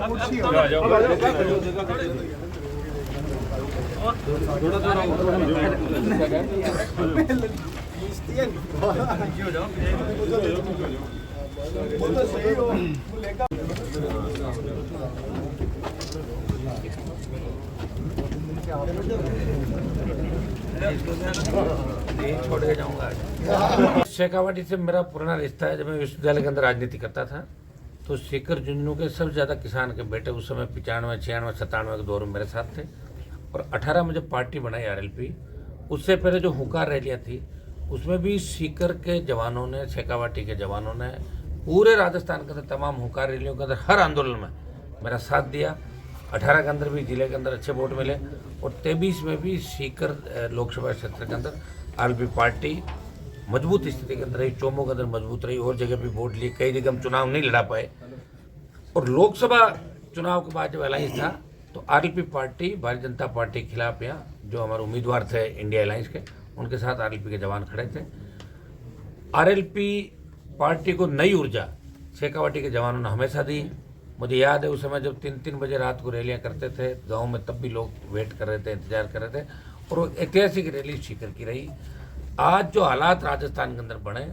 छोड़ के जाऊंगा। शेखावाटी से मेरा पुराना रिश्ता है। जब मैं विश्वविद्यालय के अंदर राजनीति करता था तो सीकर झुंझुनू के सबसे ज़्यादा किसान के बेटे उस समय 95, 96, 97 के दौर में मेरे साथ थे। और 18 में जब पार्टी बनाई RLP, उससे पहले जो हुंकार रैलियाँ थी उसमें भी सीकर के जवानों ने, शेखावाटी के जवानों ने पूरे राजस्थान के अंदर तमाम हुंकार रैलियों के अंदर हर आंदोलन में मेरा साथ दिया। 18 के अंदर भी जिले के अंदर अच्छे वोट मिले और 23 में भी सीकर लोकसभा क्षेत्र के अंदर RLP पार्टी मजबूत स्थिति के अंदर रही, चोमों के अंदर मजबूत रही और जगह भी वोट लिए। कई जगह हम चुनाव नहीं लड़ा पाए और लोकसभा चुनाव के बाद जब अलायंस था तो RLP party, Bharatiya Janata party के खिलाफ यहाँ जो हमारे उम्मीदवार थे इंडिया अलायंस के, उनके साथ RLP के जवान खड़े थे। RLP पार्टी को नई ऊर्जा शेखावाटी के जवानों ने हमेशा दी। मुझे याद है उस समय जब 3-3 बजे रात को रैलियां करते थे गांव में, तब भी लोग वेट कर रहे थे, इंतजार कर रहे थे और वो ऐतिहासिक रैली सीकर की रही। आज जो हालात राजस्थान के अंदर बने,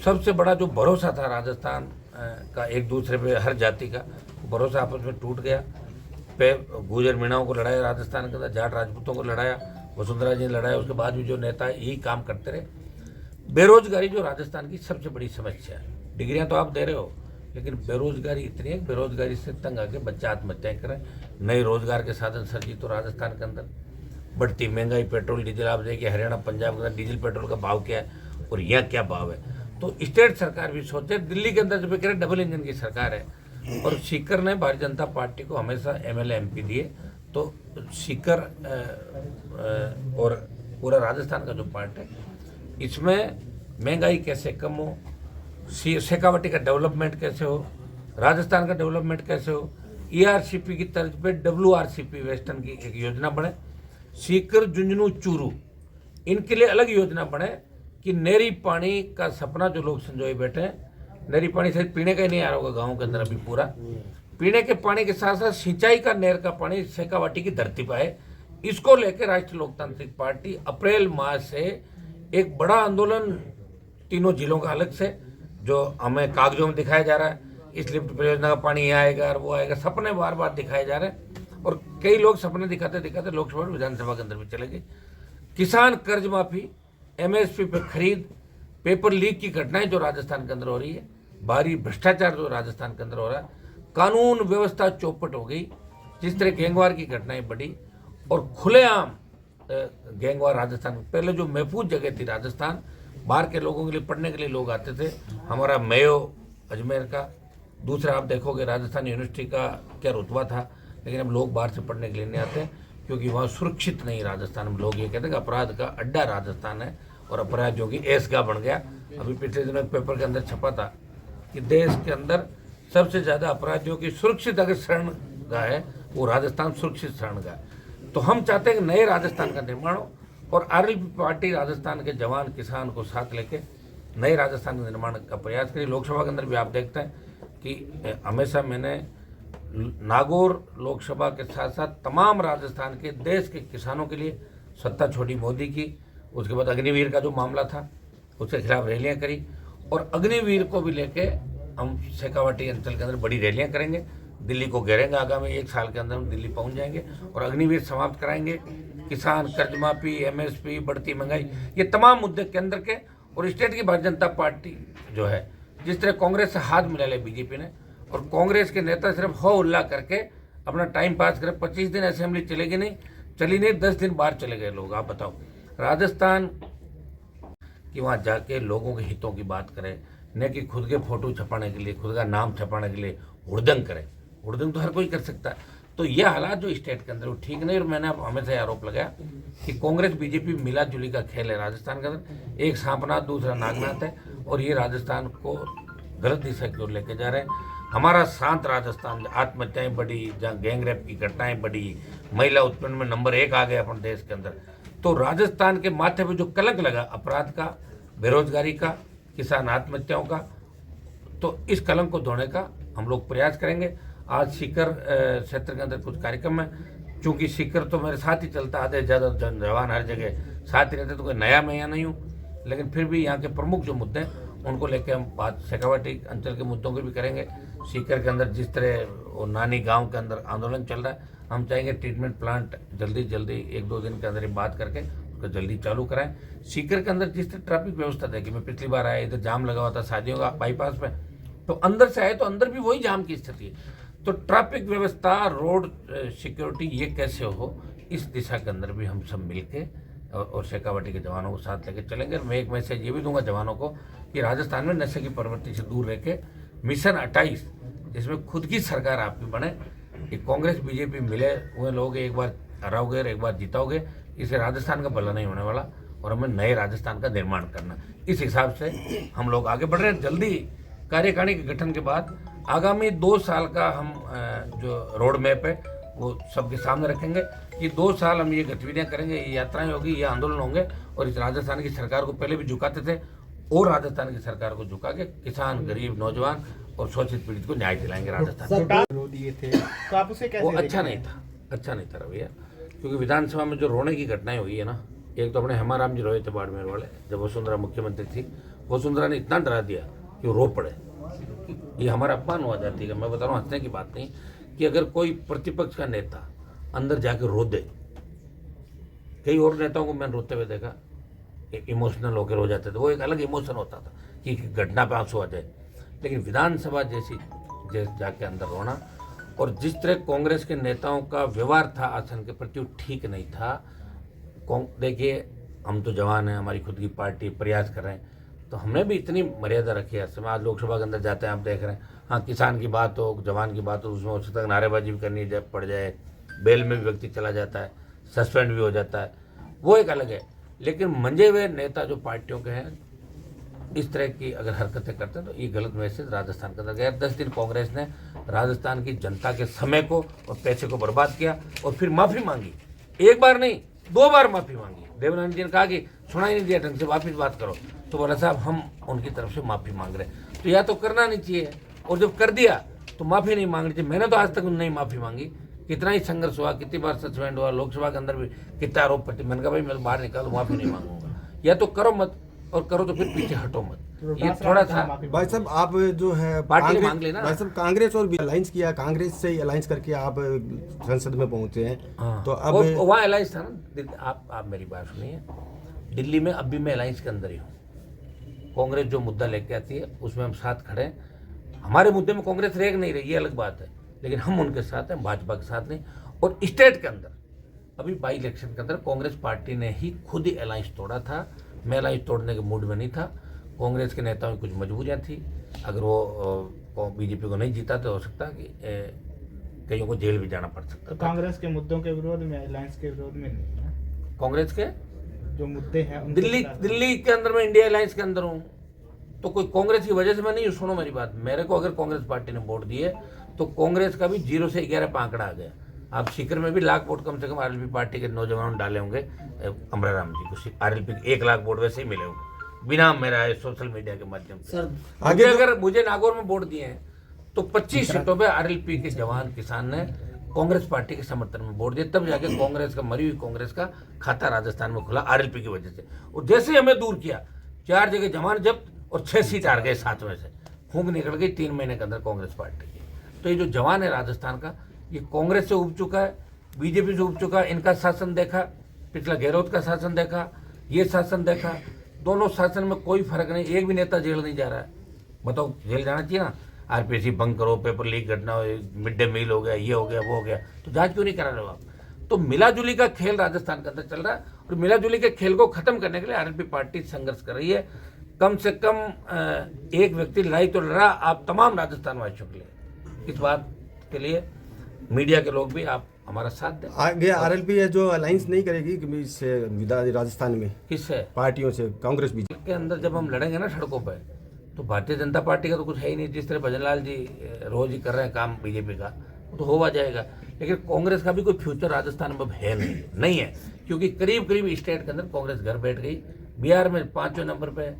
सबसे बड़ा जो भरोसा था राजस्थान का एक दूसरे पे, हर जाति का भरोसा आपस में टूट गया। गुजर मीणाओं को लड़ाया राजस्थान के अंदर, जाट राजपूतों को लड़ाया, वसुंधरा जी ने लड़ाया, उसके बाद भी जो नेता यही काम करते रहे। बेरोजगारी जो राजस्थान की सबसे बड़ी समस्या है। डिग्रियां तो आप दे रहे हो लेकिन बेरोजगारी इतनी है, बेरोजगारी से तंग आके बच्चे आत्महत्याएं करें। नए रोजगार के साधन सर्जी तो राजस्थान के अंदर बढ़ती महंगाई, पेट्रोल डीजल, आप देखिए हरियाणा पंजाब के अंदर डीजल पेट्रोल का भाव क्या है और यहाँ क्या भाव है। तो स्टेट सरकार भी सोचे। दिल्ली के अंदर जब कह रहे डबल इंजन की सरकार है और सीकर ने भारतीय जनता पार्टी को हमेशा MLA MP दिए, तो सीकर और पूरा राजस्थान का जो पार्ट है इसमें महंगाई कैसे कम हो, शेखावाटी का डेवलपमेंट कैसे हो, राजस्थान का डेवलपमेंट कैसे हो, ERCP की तर्ज पे WRCP वेस्टर्न की एक योजना बने, सीकर झुंझुनू चूरू इनके लिए अलग योजना बने कि नहरी पानी का सपना जो लोग संजोए बैठे हैं। नहरी पानी सिर्फ पीने का ही नहीं आ रहा होगा गाँव के अंदर अभी, पूरा पीने के पानी के साथ साथ सिंचाई का नहर का पानी शेखावाटी की धरती पर है। इसको लेकर राष्ट्रीय लोकतांत्रिक पार्टी अप्रैल माह से एक बड़ा आंदोलन तीनों जिलों का अलग से, जो हमें कागजों में दिखाया जा रहा है, इस लिफ्ट परियोजना का पानी यहाँ आएगा और वो आएगा, सपने बार बार दिखाए जा रहे हैं और कई लोग सपने दिखाते दिखाते लोकसभा और विधानसभा के अंदर भी चले गए। किसान कर्ज माफी, MSP पे खरीद, पेपर लीक की घटनाएं जो राजस्थान के अंदर हो रही है, भारी भ्रष्टाचार जो राजस्थान के अंदर हो रहा है, कानून व्यवस्था चौपट हो गई, जिस तरह गैंगवार की घटनाएं बढ़ी और खुलेआम गैंगवार राजस्थान, पहले जो महफूज जगह थी राजस्थान, बाहर के लोगों के लिए पढ़ने के लिए लोग आते थे, हमारा मेयो अजमेर का, दूसरा आप देखोगे राजस्थान यूनिवर्सिटी का क्या रुतबा था, लेकिन अब लोग बाहर से पढ़ने के लिए नहीं आते क्योंकि वहाँ सुरक्षित नहीं। राजस्थान में लोग ये कहते हैं कि अपराध का अड्डा राजस्थान है और अपराध जो कि ऐशगाह बन गया। अभी पिछले दिनों पेपर के अंदर छपा था कि देश के अंदर सबसे ज़्यादा अपराधियों की सुरक्षित अगर शरणगाह है वो राजस्थान सुरक्षित शरणगाह है। तो हम चाहते हैं कि नए राजस्थान का निर्माण हो और RLP पार्टी राजस्थान के जवान किसान को साथ लेके नए राजस्थान के निर्माण का प्रयास करिए। लोकसभा के अंदर भी आप देखते हैं कि हमेशा मैंने नागौर लोकसभा के साथ साथ तमाम राजस्थान के देश के किसानों के लिए सत्ता छोड़ी मोदी की। उसके बाद अग्निवीर का जो मामला था उसके खिलाफ रैलियां करी और अग्निवीर को भी लेके हम शेखावाटी अंचल के अंदर बड़ी रैलियां करेंगे, दिल्ली को घेरेंगे। आगामी 1 साल के अंदर हम दिल्ली पहुंच जाएंगे और अग्निवीर समाप्त कराएंगे। किसान कर्ज माफी, MSP, बढ़ती महंगाई, ये तमाम मुद्दे केंद्र के और स्टेट की भारतीय जनता पार्टी जो है, जिस तरह कांग्रेस से हाथ मिला लिया बीजेपी ने और कांग्रेस के नेता सिर्फ हो उल्ला करके अपना टाइम पास करे। 25 दिन असेंबली चलेगी नहीं, चली नहीं, 10 दिन बाहर चले गए लोग। आप बताओ, राजस्थान कि वहाँ जाके लोगों के हितों की बात करें, न कि खुद के फोटो छपाने के लिए, खुद का नाम छपाने के लिए हुड़दंग करें। हुड़दंग तो हर कोई कर सकता है। तो ये हालात जो स्टेट के अंदर वो ठीक नहीं। और मैंने अब हमेशा आरोप लगाया कि कांग्रेस बीजेपी मिला जुली का खेल है राजस्थान के अंदर। एक सांपनाथ दूसरा नागनाथ है और ये राजस्थान को गलत दिशा की ओर लेके जा रहे हैं। हमारा शांत राजस्थान, आत्महत्याएं बढ़ी, जहाँ गैंगरेप की घटनाएं बढ़ी, महिला उत्पन्न में नंबर 1 आ गया अपने देश के अंदर, तो राजस्थान के माथे पे जो कलंक लगा अपराध का, बेरोजगारी का, किसान आत्महत्याओं का, तो इस कलंक को धोने का हम लोग प्रयास करेंगे। आज सीकर क्षेत्र के अंदर कुछ कार्यक्रम है, चूंकि सीकर तो मेरे साथ ही चलता, आधे ज़्यादा जवान हर जगह साथ ही रहते, तो कोई नया मैं यहाँ नहीं हूँ, लेकिन फिर भी यहाँ के प्रमुख जो मुद्दे हैं उनको लेके हम बात शेखावाटी अंचल के मुद्दों को भी करेंगे। सीकर के अंदर जिस तरह वो नानी गांव के अंदर आंदोलन चल रहा है, हम चाहेंगे ट्रीटमेंट प्लांट जल्दी 1-2 दिन के अंदर ही बात करके उसको जल्दी चालू कराएं। सीकर के अंदर जिस तरह ट्रैफिक व्यवस्था देखी, मैं पिछली बार आया इधर जाम लगा हुआ था शादियों का बाईपास पे, तो अंदर से आए तो अंदर भी वही जाम की स्थिति है। तो ट्रैफिक व्यवस्था, रोड सिक्योरिटी ये कैसे हो, इस दिशा के अंदर भी हम सब मिलके और शेखावाटी के जवानों को साथ लेके चलेंगे। मैं एक मैसेज ये भी दूंगा जवानों को कि राजस्थान में नशे की प्रवृत्ति से दूर रह के मिशन 28 जिसमें खुद की सरकार आपकी बने, कि कांग्रेस बीजेपी मिले हुए लोग एक बार हराओगे और एक बार जीताओगे, इससे राजस्थान का भला नहीं होने वाला और हमें नए राजस्थान का निर्माण करना। इस हिसाब से हम लोग आगे बढ़ रहे हैं। जल्दी कार्यकारिणी के गठन के बाद आगामी 2 साल का हम जो रोड मैप है वो सबके सामने रखेंगे कि 2 साल हम ये गतिविधियां करेंगे, ये यात्राएं होगी, ये आंदोलन होंगे और इस राजस्थान की सरकार को पहले भी झुकाते थे और राजस्थान की सरकार को झुका के किसान, गरीब, नौजवान और शोषित पीड़ित को न्याय दिलाएंगे। राजस्थान दिए थे तो आप उसे कैसे वो अच्छा नहीं था रवैया, क्योंकि विधानसभा में जो रोने की घटनाएं हुई है ना, एक तो अपने हेमाराम जी रोए थे बाड़मेर वाले, जब वसुंधरा मुख्यमंत्री थी, वसुंधरा ने इतना डरा दिया कि वो रो पड़े। ये हमारा अपमान हुआ जाती है। मैं बता रहा हूँ, हंसने की बात नहीं, कि अगर कोई प्रतिपक्ष का नेता अंदर जाकर रो दे, कई और नेताओं को मैंने रोते हुए देखा, इमोशनल होकर रो जाते थे, वो एक अलग इमोशन होता था कि घटना पे आंसू आ जाए, लेकिन विधानसभा जैसे जाके अंदर रोना, और जिस तरह कांग्रेस के नेताओं का व्यवहार था आसन के प्रति वो ठीक नहीं था। देखिए, हम तो जवान हैं, हमारी खुद की पार्टी, प्रयास कर रहे हैं, तो हमने भी इतनी मर्यादा रखी है। समय आज लोकसभा के अंदर जाते हैं, आप देख रहे हैं, हाँ किसान की बात हो, जवान की बात हो, उसमें उस तक नारेबाजी भी करनी पड़ जाए, बेल में भी व्यक्ति चला जाता है, सस्पेंड भी हो जाता है, वो एक अलग है। लेकिन मंजे हुए नेता जो पार्टियों के हैं इस तरह की अगर हरकतें करते हैं तो ये गलत मैसेज राजस्थान के अंदर गया। 10 दिन कांग्रेस ने राजस्थान की जनता के समय को और पैसे को बर्बाद किया और फिर माफी मांगी, एक बार नहीं 2 बार माफी मांगी। देवनारायण जी ने कहा कि सुना ही नहीं दिया ढंग से, वापिस बात करो, तो बोला साहब हम उनकी तरफ से माफी मांग रहे हैं। तो या तो करना नहीं चाहिए, और जब कर दिया तो माफी नहीं मांगनी चाहिए। मैंने तो आज तक नहीं माफी मांगी, कितना ही संघर्ष हुआ, कितनी बार सस्पेंड हुआ, लोकसभा के अंदर भी कितना आरोप प्रति, मैंने कहा भाई मैं तो बाहर निकाल, माफी नहीं मांगूंगा। या तो करो मत, और करो तो फिर पीछे हटो मत। ये थोड़ा सा भाई साहब आप जो है पार्टी मांग लेना। भाई साहब कांग्रेस और अलायंस किया, कांग्रेस से अलायंस करके आप संसद में पहुंचे हैं। हाँ, तो अब वहाँ अलायंस था ना। आप मेरी बात सुनिए, दिल्ली में अब भी मैं अलायंस के अंदर ही हूँ। कांग्रेस जो मुद्दा लेके आती है उसमें हम साथ खड़े हैं। हमारे मुद्दे में कांग्रेस रेग नहीं रही, ये अलग बात है, लेकिन हम उनके साथ हैं, भाजपा के साथ नहीं। और स्टेट के अंदर अभी बाई इलेक्शन के अंदर कांग्रेस पार्टी ने ही खुद ही अलायंस तोड़ा था। मैं अलायंस तोड़ने के मूड में नहीं था। कांग्रेस के नेताओं की कुछ मजबूरियां थी, अगर वो बीजेपी को नहीं जीता तो हो सकता कि कईयों को जेल भी जाना पड़ सकता। तो कांग्रेस के मुद्दों के विरोध में, अलायंस के विरोध में नहीं है। कांग्रेस के जो मुद्दे हैं दिल्ली के अंदर मैं इंडिया अलायंस के अंदर हूँ, तो कोई कांग्रेस की वजह से मैं नहीं। सुनो मेरी बात, मेरे को अगर कांग्रेस पार्टी ने वोट दिए तो कांग्रेस का भी 0 से 11 पे आंकड़ा आ गया। आप सीकर में भी लाख वोट कम से कम आरएलपी पार्टी के नौजवानों ने डाले होंगे अमराराम जी को। आरएलपी 1 लाख वोट वैसे ही मिले होंगे बिना मेरा सोशल मीडिया के माध्यम से। आगे अगर मुझे नागौर में वोट दिए हैं तो 25 सीटों पे आरएलपी के जवान किसान ने कांग्रेस पार्टी के समर्थन में वोट दिए, तब जाके कांग्रेस का, मरी हुई कांग्रेस का खाता राजस्थान में खुला आरएलपी की वजह से। और जैसे ही हमें दूर किया, 4 जगह जमान जब्त और 6 सीट हार गए, 7 में से फूंक निकल गई 3 महीने के अंदर कांग्रेस पार्टी की। तो ये जो जवान है राजस्थान का, ये कांग्रेस से उब चुका है, बीजेपी से उब चुका है। इनका शासन देखा, पिछला गहलोत का शासन देखा, ये शासन देखा, दोनों शासन में कोई फर्क नहीं। एक भी नेता जेल नहीं जा रहा है। बताओ, जेल जाना चाहिए ना। आरपीसी बंद करो, पेपर लीक घटना हो, मिड डे मील हो गया, ये हो गया, वो हो गया, तो जांच क्यों नहीं करा रहे हो आप? तो मिलाजुली का खेल राजस्थान के अंदर चल रहा है, और मिलाजुली के खेल को खत्म करने के लिए आरएलपी पार्टी संघर्ष कर रही है। कम से कम एक व्यक्ति लड़ाई तो लड़ा आप तमाम राजस्थान वासियों के लिए। इस बात के लिए मीडिया के लोग भी आप हमारा साथ दें। आगे आरएलपी है जो अलायंस नहीं करेगी कि इससे राजस्थान में किससे? पार्टियों से, कांग्रेस बीजेपी के अंदर जब हम लड़ेंगे ना सड़कों पर, तो भारतीय जनता पार्टी का तो कुछ है ही नहीं। जिस तरह भजनलाल जी रोज ही कर रहे हैं काम बीजेपी का, वो तो होगा जाएगा। लेकिन कांग्रेस का भी कोई फ्यूचर राजस्थान में है नहीं है, क्योंकि करीब करीब स्टेट के अंदर कांग्रेस घर बैठ गई। बिहार में 5वें नंबर पे,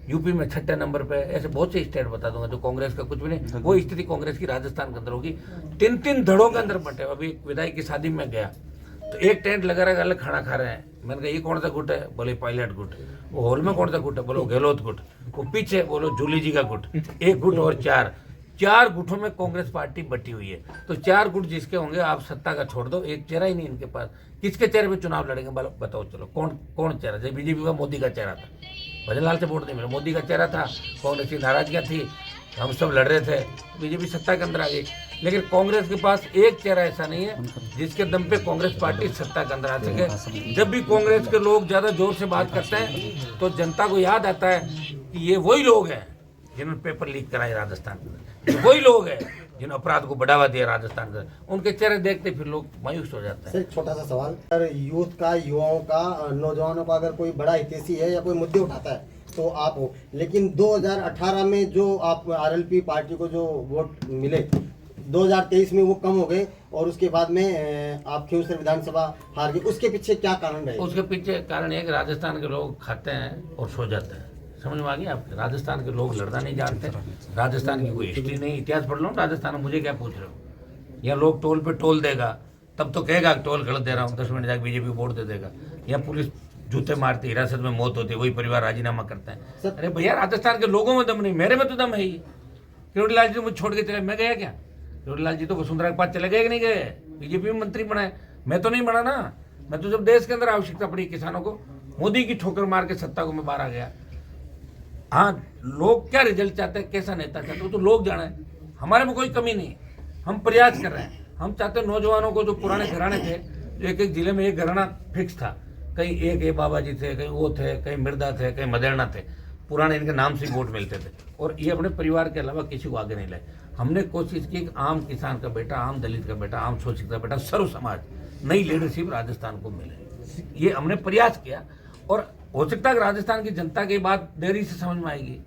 यूपी में 6ठे नंबर पे, ऐसे बहुत से स्टेट बता दूंगा जो कांग्रेस का कुछ भी नहीं। वो स्थिति कांग्रेस की राजस्थान के अंदर होगी। 3-3 धड़ों के अंदर बंटे। अभी एक विधायक की शादी में गया तो एक टेंट लगा रहा है, अलग खाना खा रहे हैं। मैंने कहा ये कौन सा गुट है? बोले पायलट गुट। वो हॉल में कौन सा गुट है? बोलो गहलोत गुट। वो पीछे बोलो जूली जी का गुट। एक गुट और चार गुटों में कांग्रेस पार्टी बटी हुई है। तो 4 गुट जिसके होंगे, आप सत्ता का छोड़ दो, एक चेहरा ही नहीं इनके पास। किसके चेहरे पे चुनाव लड़ेंगे बताओ? चलो कौन चेहरा? जब बीजेपी का मोदी का चेहरा था, भजनलाल से वोट नहीं मिला, मोदी का चेहरा था, कांग्रेस की नाराजगियां थी, हम सब लड़ रहे थे, बीजेपी सत्ता के अंदर आ गई। लेकिन कांग्रेस के पास एक चेहरा ऐसा नहीं है जिसके दम पे कांग्रेस पार्टी सत्ता के अंदर आ सके। जब भी कांग्रेस के लोग ज्यादा जोर से बात करते हैं तो जनता को याद आता है कि ये वही लोग हैं जिन्होंने पेपर लीक कराए राजस्थान में, वही लोग हैं जिन्होंने अपराध को बढ़ावा दिया राजस्थान में। उनके चेहरे देखते फिर लोग मायूस हो जाते हैं। सर छोटा सा सवाल, अगर यूथ का, युवाओं का, नौजवानों का अगर कोई बड़ा हितैषी है या कोई मुद्दे उठाता है तो आप हो, लेकिन 2018 में जो आप आरएलपी पार्टी को जो वोट मिले 2023 में वो कम हो गए और उसके बाद में आप खींवसर विधानसभा हार गए, उसके पीछे क्या कारण रहे? उसके पीछे कारण ये कि राजस्थान के लोग खाते हैं और सो जाते हैं। समझ में आ गया आपके? राजस्थान के लोग लड़ना नहीं जानते, राजस्थान की कोई हिस्ट्री नहीं, इतिहास पढ़ लो राजस्थान में। मुझे क्या पूछ रहे हो? या लोग टोल पे टोल देगा तब तो कहेगा टोल गलत दे रहा हूँ, 10 मिनट जाकर बीजेपी को वोट दे देगा। या पुलिस जूते मारती, हिरासत में मौत होती, वही परिवार राजीनामा करता है। अरे भैया राजस्थान के लोगों में दम नहीं, मेरे में तो दम है ही। किरोड़ीलाल जी मुझे छोड़ के चले, मैं गया क्या? किरोड़ीलाल जी तो वसुंधरा के पास चले गए कि नहीं गए? बीजेपी में मंत्री बनाए, मैं तो नहीं बना ना। मैं तो जब देश के अंदर आवश्यकता पड़ी किसानों को, मोदी की ठोकर मार के सत्ता को मैं बाहर आ गया। हाँ, लोग क्या रिजल्ट चाहते हैं, कैसा नेता चाहते हैं, वो तो लोग जाने। हमारे में कोई कमी नहीं, हम प्रयास कर रहे हैं। हम चाहते हैं नौजवानों को, जो पुराने घराने थे, जो एक जिले में एक घराना फिक्स था, कहीं एक बाबा जी थे, कहीं वो थे, कहीं मिर्दा थे, कहीं मदेरना थे, पुराने इनके नाम से वोट मिलते थे, और ये अपने परिवार के अलावा किसी को आगे नहीं लाए। हमने कोशिश की कि आम किसान का बेटा, आम दलित का बेटा, आम शोषित का बेटा, सर्व समाज, नई लीडरशिप राजस्थान को मिले, ये हमने प्रयास किया। और हो सकता है कि राजस्थान की जनता की बात देरी से समझ में आएगी,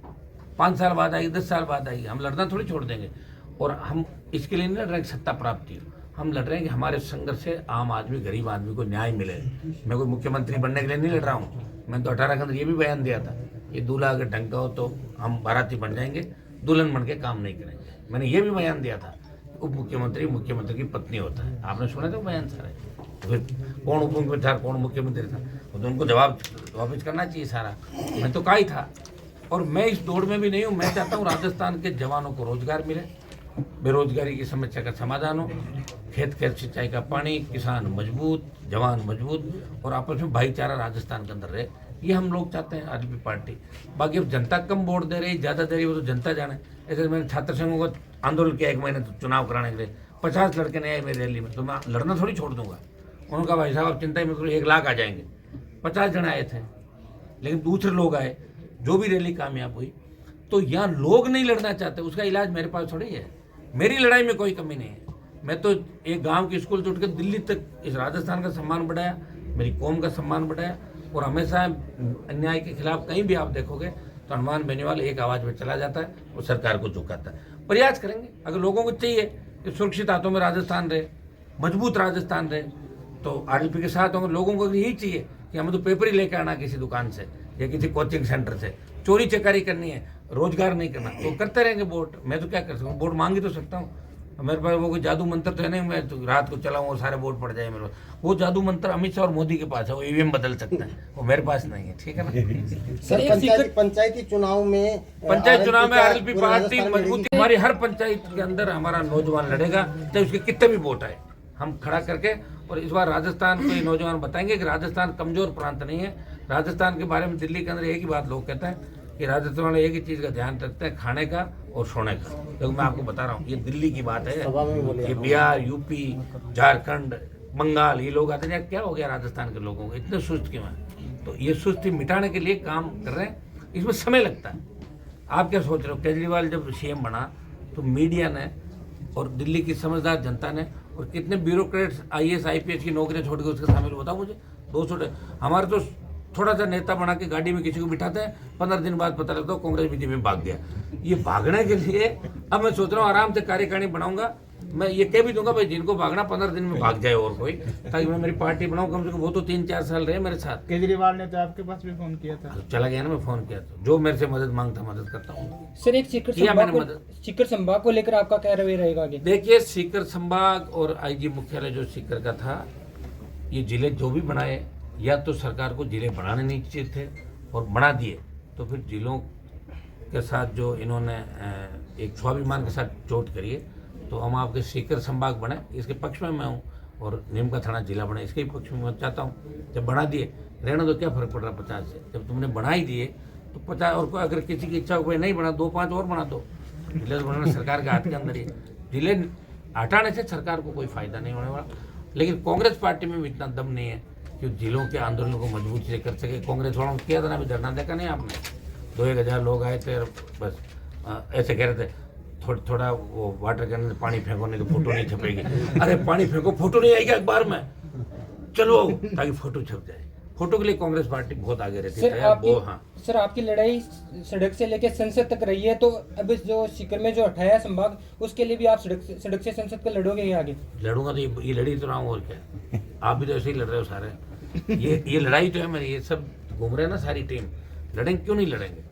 5 साल बाद आएगी, 10 साल बाद आएगी। हम लड़ना थोड़ी छोड़ देंगे। और हम इसके लिए नहीं लड़ रहे सत्ता प्राप्ति, हम लड़ रहे हैं कि हमारे संघर्ष से आम आदमी, गरीब आदमी को न्याय मिले। मैं कोई मुख्यमंत्री बनने के लिए नहीं लड़ रहा हूँ। मैंने तो 18 के अंदर ये भी बयान दिया था, ये दूल्हा अगर ढंग का हो तो हम बाराती बन जाएंगे, दुल्हन बन के काम नहीं करेंगे। मैंने ये भी बयान दिया था, उप मुख्यमंत्री मुख्यमंत्री की पत्नी होता है। आपने सुना था बयान सारे? तो फिर कौन उप मुख्यमंत्री था, कौन मुख्यमंत्री था, तो उनको जवाब वापस करना चाहिए सारा। मैं तो कहा ही था। और मैं इस दौड़ में भी नहीं हूँ। मैं चाहता हूँ राजस्थान के जवानों को रोजगार मिले, बेरोजगारी की समस्या का समाधान हो, खेत खेत सिंचाई का पानी, किसान मजबूत, जवान मजबूत, और आपस में भाईचारा राजस्थान के अंदर रहे। ये हम लोग चाहते हैं आरएलपी पार्टी। बाकी अब जनता कम वोट दे रही, ज़्यादा दे रही, वो तो जनता जाने। ऐसे मैंने छात्र संघों का आंदोलन किया 1 महीने तो चुनाव कराने के लिए, 50 लड़के नहीं आए मेरी रैली में, तो मैं लड़ना थोड़ी छोड़ दूंगा। उनका भाई साहब आप चिंता ही मत करो, 1 लाख आ जाएंगे। 50 जन आए थे, लेकिन दूसरे लोग आए, जो भी रैली कामयाब हुई। तो यहाँ लोग नहीं लड़ना चाहते, उसका इलाज मेरे पास थोड़ी है। मेरी लड़ाई में कोई कमी नहीं है। मैं तो एक गांव की स्कूल से उठ कर दिल्ली तक इस राजस्थान का सम्मान बढ़ाया, मेरी कौम का सम्मान बढ़ाया, और हमेशा अन्याय के खिलाफ कहीं भी आप देखोगे तो हनुमान बेनीवाल एक आवाज़ में चला जाता है और सरकार को झुकाता है। प्रयास करेंगे, अगर लोगों को चाहिए कि सुरक्षित हाथों में राजस्थान रहे, मजबूत राजस्थान रहे, तो आरएलपी के साथ होंगे। लोगों को यही चाहिए कि हमें तो पेपर ही लेकर आना किसी दुकान से या किसी कोचिंग सेंटर से, चोरी चकारी करनी है, रोजगार नहीं करना, तो करते रहेंगे वोट। मैं तो क्या कर सकता हूँ, वोट मांग ही तो सकता हूँ। मेरे पास वो कोई जादू मंत्र तो है नहीं, मैं तो रात को चलाऊँ और सारे वोट पड़ जाए मेरे पास। वो जादू मंत्र अमित शाह और मोदी के पास है, वो ईवीएम बदल सकता है, वो मेरे पास नहीं है। ठीक है ना? सर पंचायती चुनाव में आरएलपी पार्टी मजबूती, हमारी हर पंचायत के अंदर हमारा नौजवान लड़ेगा, चाहे उसके कितने भी वोट आए, हम खड़ा करके। और इस बार राजस्थान को ये नौजवान बताएंगे कि राजस्थान कमजोर प्रांत नहीं है। राजस्थान के बारे में दिल्ली के अंदर एक ही बात लोग कहते हैं कि राजस्थान वाले एक ही चीज़ का ध्यान रखते हैं, खाने का और सोने का। तो मैं आपको बता रहा हूँ, ये दिल्ली की बात है, ये बिहार, यूपी, झारखंड, बंगाल, ये लोग आते हैं। क्या हो गया राजस्थान के लोगों को, इतने सुस्त क्यों हैं? तो ये सुस्ती मिटाने के लिए काम कर रहे हैं, इसमें समय लगता है। आप क्या सोच रहे हो? केजरीवाल जब सीएम बना तो मीडिया ने और दिल्ली की समझदार जनता ने और कितने ब्यूरोक्रेट्स IAS IPS की नौकरियां छोड़ के उसके शामिल, बताओ मुझे। 200 हमारे तो थोड़ा सा नेता बना के गाड़ी में किसी को बिठाते हैं, 15 दिन बाद पता लगता है कांग्रेस बीजेपी में भाग गया। ये भागने के लिए अब मैं सोच रहा हूँ आराम से कार्यकारिणी बनाऊंगा, मैं ये कह भी दूंगा भाई जिनको भागना 15 दिन में भाग जाए और कोई, ताकि मैं मेरी पार्टी बनाऊं। कम से कम वो तो 3-4 साल रहे मेरे साथ। केजरीवाल ने तो आपके पास भी फोन किया था। चला गया ना, मैं फोन किया तो जो मेरे से मदद मांगता मदद करता हूँ। सर एक सीकर संभाग को लेकर आपका क्या रवैया रहेगा आगे? देखिए सीकर संभाग और आईजी मुख्यालय जो सीकर का था, ये जिले जो भी बनाए, या तो सरकार को जिले बनाने नहीं चाहिए थे और बना दिए, तो फिर जिलों के साथ जो इन्होंने एक स्वाभिमान के साथ चोट करी है, तो हम आपके सीकर संभाग बने, इसके पक्ष में मैं हूँ, और नीमका थाना जिला बने, इसके भी पक्ष में मैं चाहता हूँ। जब बना दिए रहना तो क्या फर्क पड़ रहा 50 से, जब तुमने बना ही दिए तो 50, और कोई अगर किसी की इच्छा हो कोई नहीं बना, 2-5 और बना दो। जिले बनाना सरकार के हाथ के अंदर ही, जिले हटाने से सरकार को कोई फायदा नहीं होने वाला। लेकिन कांग्रेस पार्टी में भी इतना दम नहीं है कि जिलों के आंदोलन को मजबूती से कर सके। कांग्रेस वालों ने किया था ना, अभी धरना देखा नहीं आपने, 2-1 हज़ार लोग आए थे, बस ऐसे कह रहे थे थोड़ा वो वाटर कैनन से पानी फेंको नहीं तो फोटो नहीं छपेगी। अरे पानी फेंको, फोटो नहीं आएगी अखबार में, चलो ताकि फोटो छप जाए। फोटो के लिए कांग्रेस पार्टी बहुत आगे रहती है। सर आपकी लड़ाई सड़क से लेकर संसद तक रही है, तो अब जो सीकर में जो हटाया संभाग, उसके लिए भी आप सड़क से संसद को लड़ोगे आगे? लड़ूंगा तो ये लड़ी तो रहा हूँ, और क्या। आप भी तो ऐसे ही लड़ रहे हो सारे। ये लड़ाई तो है मेरी, ये सब घूम रहे हैं ना सारी टीम, लड़ेंगे क्यों नहीं लड़ेंगे।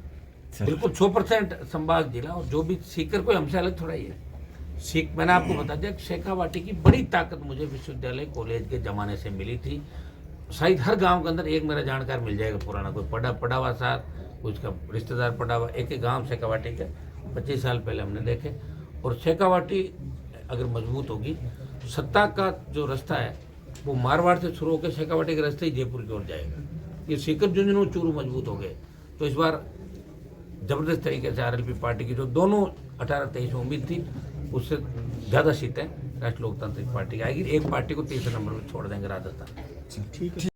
बिल्कुल 100% संभाग जिला, और जो भी सीकर कोई हमसे अलग थोड़ा ही है। मैंने आपको बता दिया शेखावाटी की बड़ी ताकत मुझे विश्वविद्यालय कॉलेज के जमाने से मिली थी। शायद हर गांव के अंदर एक मेरा जानकार मिल जाएगा पुराना, कोई पड़ा हुआ साथ, उसका रिश्तेदार पड़ा हुआ। एक गांव शेखावाटी के 25 साल पहले हमने देखे। और शेखावाटी अगर मजबूत होगी, सत्ता का जो रास्ता है वो मारवाड़ से शुरू होकर शेखावाटी के रास्ते ही जयपुर की ओर जाएगा। ये सीकर झुंझुनू चूरू मजबूत हो गए, तो इस बार जबरदस्त तरीके से आरएलपी पार्टी की जो दोनों 18-23 में उम्मीद थी, उससे ज़्यादा सीटें राष्ट्रीय लोकतांत्रिक पार्टी की आएगी। एक पार्टी को तीसरे नंबर में छोड़ देंगे राजस्थान। ठीक है।